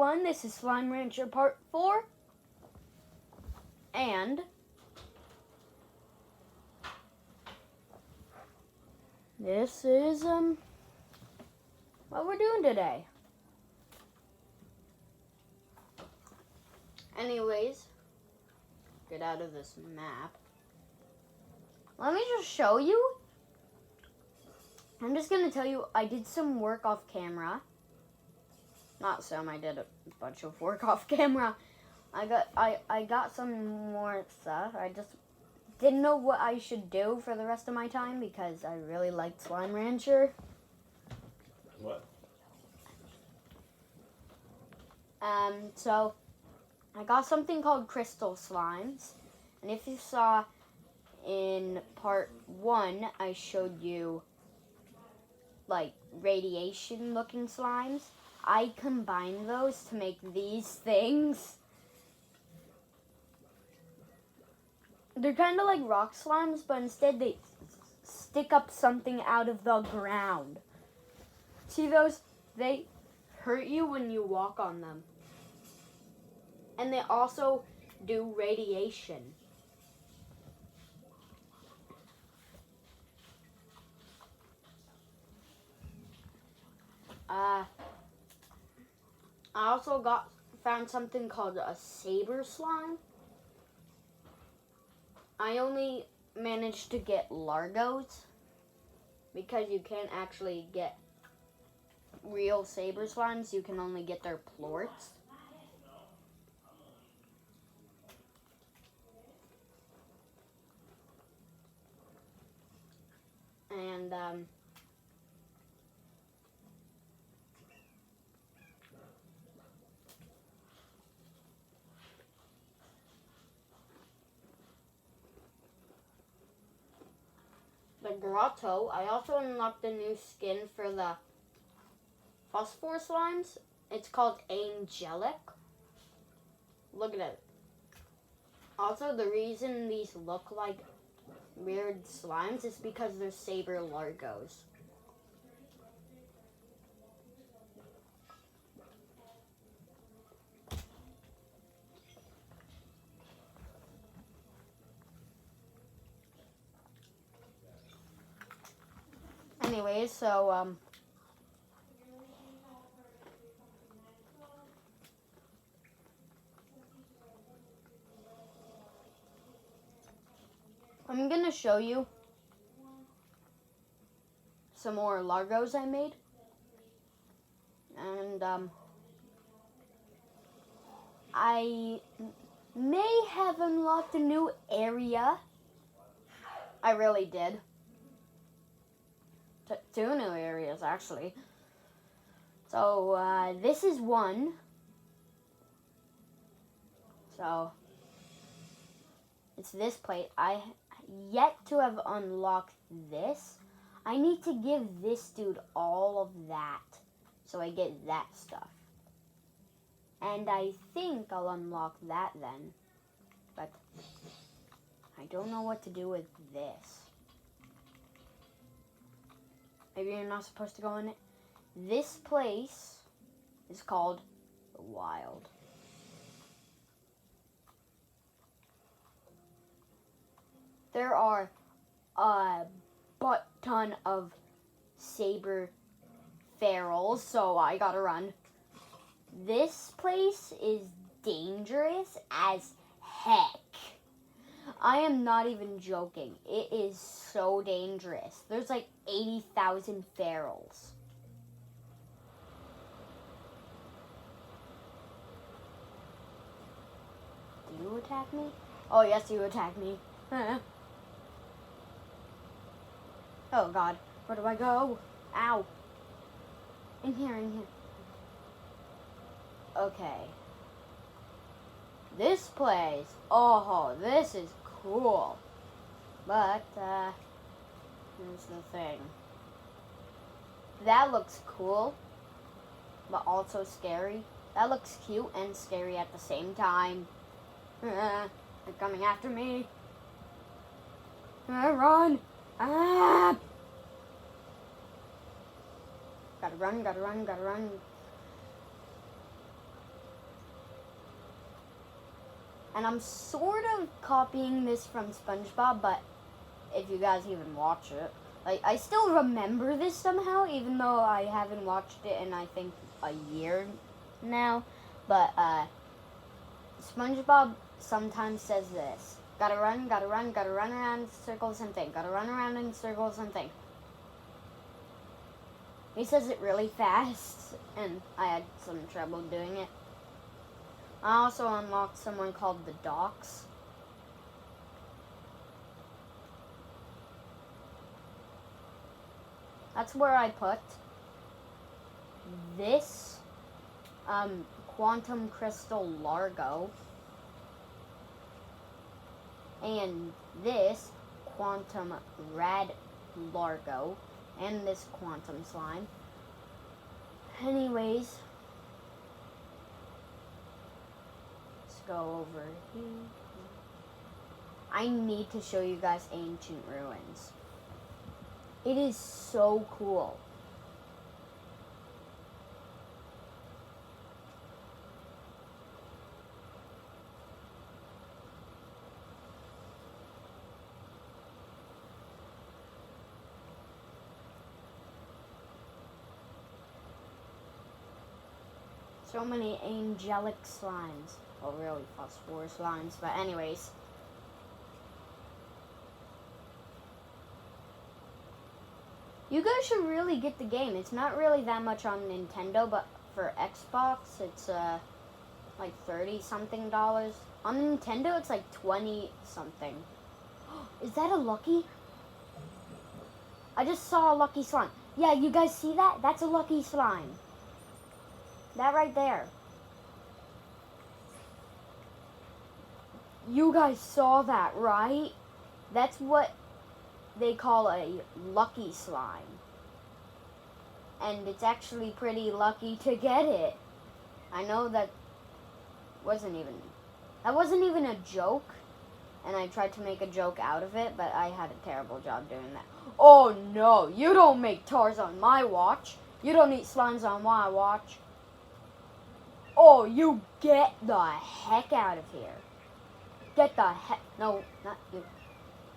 everyone, this is Slime Rancher Part 4, and this is, what we're doing today. Anyways, get out of this map. Let me just show you. I'm just gonna tell you, I did some work off camera. Not some, I did a bunch of work off camera. I got some more stuff. I just didn't know what I should do for the rest of my time because I really liked Slime Rancher. What? So I got something called crystal slimes. And if you saw in part 1, I showed you like radiation looking slimes. I combined those to make these things. They're kind of like rock slimes, but instead they stick up something out of the ground. See those? They hurt you when you walk on them. And they also do radiation. I also found something called a saber slime. I only managed to get Largos because you can't actually get real saber slimes. You can only get their plorts. And the grotto, I also unlocked a new skin for the phosphor slimes. It's called Angelic. Look at it. Also, the reason these look like weird slimes is because they're saber Largos. Anyways, so I'm gonna show you some more Largos I made. And I may have unlocked a new area. I really did. Two new areas, actually. So, this is one. So, it's this plate. I yet to have unlocked this. I need to give this dude all of that so I get that stuff. And I think I'll unlock that then. But I don't know what to do with this. Maybe you're not supposed to go in it. This place is called the Wild. There are a butt ton of saber ferals, so I gotta run. This place is dangerous as heck. I am not even joking. It is so dangerous. There's like 80,000 ferals. Do you attack me? Oh, yes, you attack me. Oh, God. Where do I go? Ow. In here. Okay. This place. Oh, this is cool. But, here's the thing. That looks cool, but also scary. That looks cute and scary at the same time. They're coming after me. Run! Ah! Gotta run. And I'm sort of copying this from SpongeBob, but if you guys even watch it. Like, I still remember this somehow, even though I haven't watched it in, I think, a year now. But, SpongeBob sometimes says this. Gotta run around in circles and think. Gotta run around in circles and think. He says it really fast, and I had some trouble doing it. I also unlocked someone called the Docks. That's where I put this Quantum Crystal Largo and this Quantum Rad Largo and this Quantum Slime. Anyways, let's go over here. I need to show you guys Ancient Ruins. It is so cool. So many angelic slimes. Well, really phosphorus slimes, but anyways. You guys should really get the game. It's not really that much on Nintendo, but for Xbox, it's like $30-something. On Nintendo, it's like 20-something. Is that a lucky? I just saw a lucky slime. Yeah, you guys see that? That's a lucky slime. That right there. You guys saw that, right? That's what they call a lucky slime. And it's actually pretty lucky to get it. I know that wasn't even a joke. And I tried to make a joke out of it, but I had a terrible job doing that. Oh no, you don't make tars on my watch. You don't eat slimes on my watch. Oh, you get the heck out of here. Get the heck, no, not you.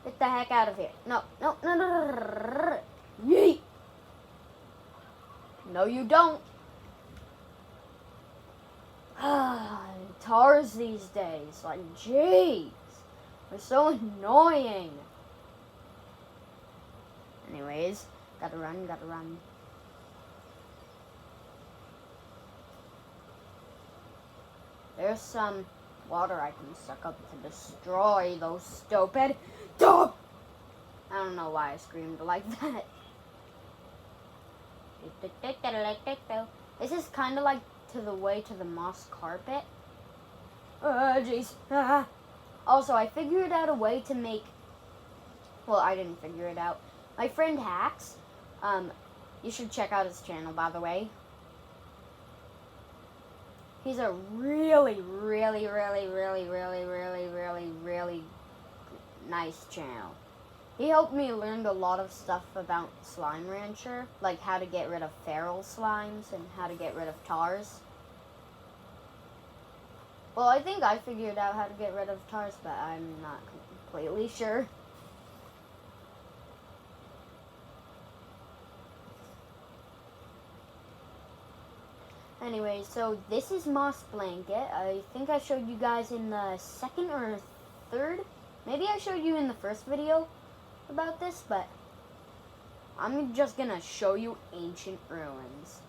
Get the heck out of here. No. Yeet. No, you don't. Tars these days, like, jeez. They're so annoying. Anyways, gotta run. There's some water I can suck up to destroy those stupid dogs. I don't know why I screamed like that. This is kind of like to the way to the moss carpet. Jeez. Also, I figured out a way to make... Well, I didn't figure it out. My friend Hacks, you should check out his channel, by the way. He's a really nice channel. He helped me learn a lot of stuff about Slime Rancher, like how to get rid of feral slimes and how to get rid of tars. Well, I think I figured out how to get rid of tars, but I'm not completely sure. Anyway, so this is Moss Blanket. I think I showed you guys in the second or third. Maybe I showed you in the first video about this, but I'm just gonna show you Ancient Ruins.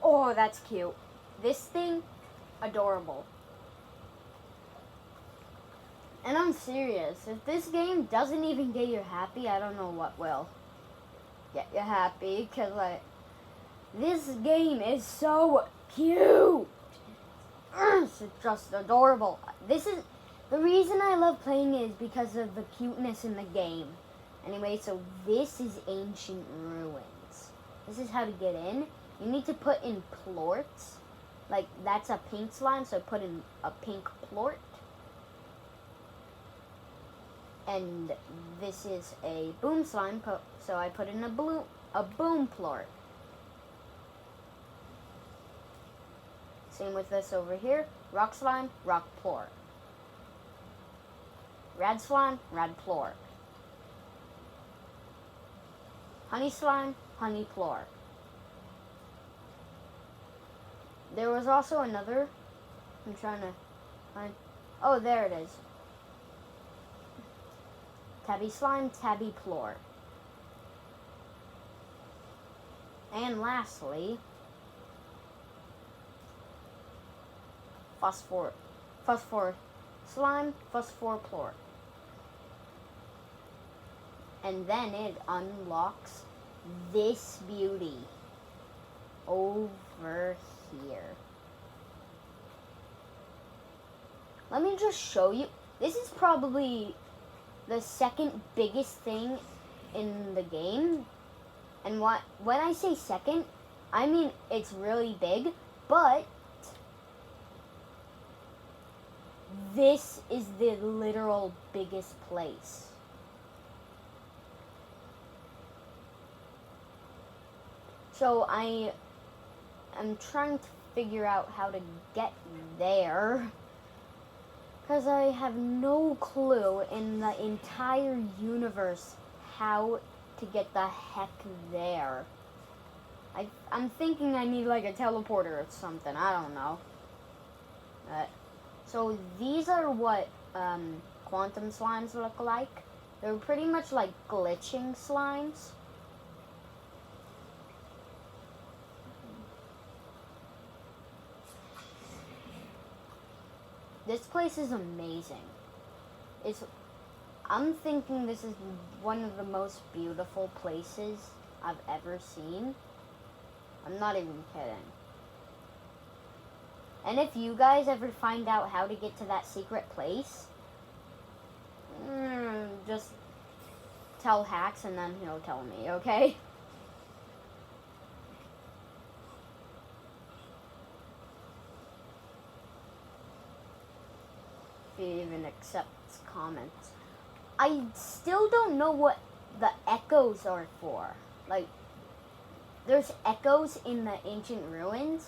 Oh, that's cute. This thing, adorable. And I'm serious. If this game doesn't even get you happy, I don't know what will get you happy, because this game is so cute. It's just adorable. This is the reason I love playing it, is because of the cuteness in the game. Anyway, so this is Ancient Ruins. This is how to get in. You need to put in plorts. Like, that's a pink slime, so put in a pink plort. And this is a boom slime, so I put in a boom plort. Same with this over here. Rock slime, rock plort. Rad slime, rad plort. Honey slime, honey plort. There was also another. I'm trying to find. Oh, there it is. Tabby slime, tabby plort. And lastly, phosphor slime, phosphor plort. And then it unlocks this beauty over here. Let me just show you. This is probably the second biggest thing in the game. And when I say second, I mean it's really big, but this is the literal biggest place. So I am trying to figure out how to get there, because I have no clue in the entire universe how to get the heck there. I'm thinking I need like a teleporter or something. I don't know. So these are what quantum slimes look like. They're pretty much like glitching slimes. This place is amazing. I'm thinking this is one of the most beautiful places I've ever seen. I'm not even kidding. And if you guys ever find out how to get to that secret place, just tell Hax and then he'll tell me, okay? If he even accepts comments. I still don't know what the echoes are for. Like, there's echoes in the ancient ruins.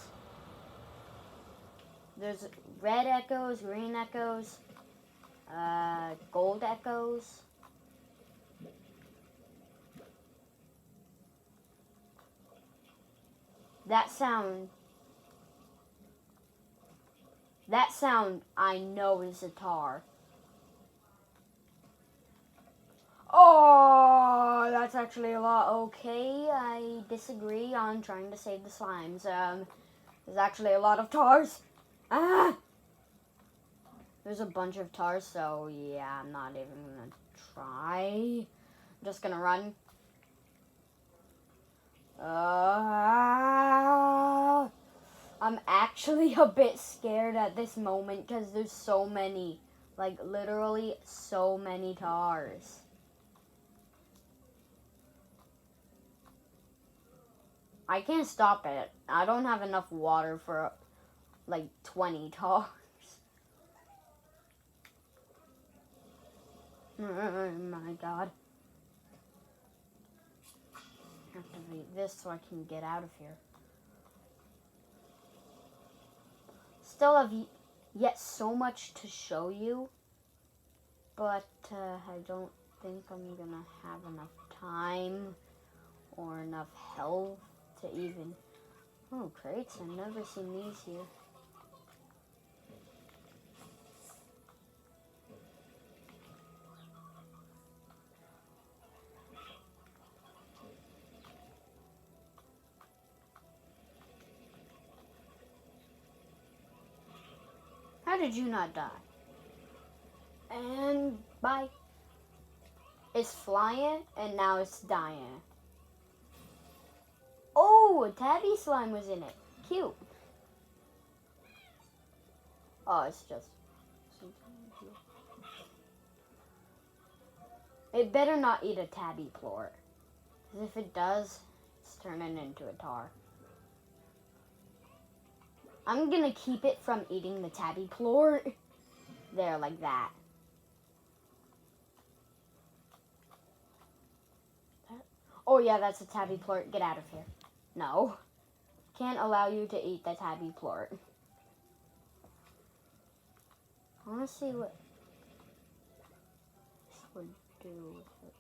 There's red echoes, green echoes, gold echoes. That sound I know is a tar. Oh, that's actually a lot. Okay, I disagree on trying to save the slimes. There's actually a lot of tars. Ah! There's a bunch of tars, so yeah, I'm not even gonna try. I'm just gonna run. I'm actually a bit scared at this moment because there's so many. Like, literally so many tars. I can't stop it. I don't have enough water for, like, 20 tars. Oh my god. Activate this so I can get out of here. Still have yet so much to show you, but I don't think I'm gonna have enough time or enough health to even... Oh, crates. I've never seen these here. How did you not die? And bye. It's flying and now it's dying. Oh, a tabby slime was in it. Cute. Oh, it's just... It better not eat a tabby plort. Because if it does, it's turning into a tar. I'm gonna keep it from eating the tabby plort. There, like that. Oh yeah, that's a tabby plort. Get out of here. No. Can't allow you to eat the tabby plort. want to see what this would do with it.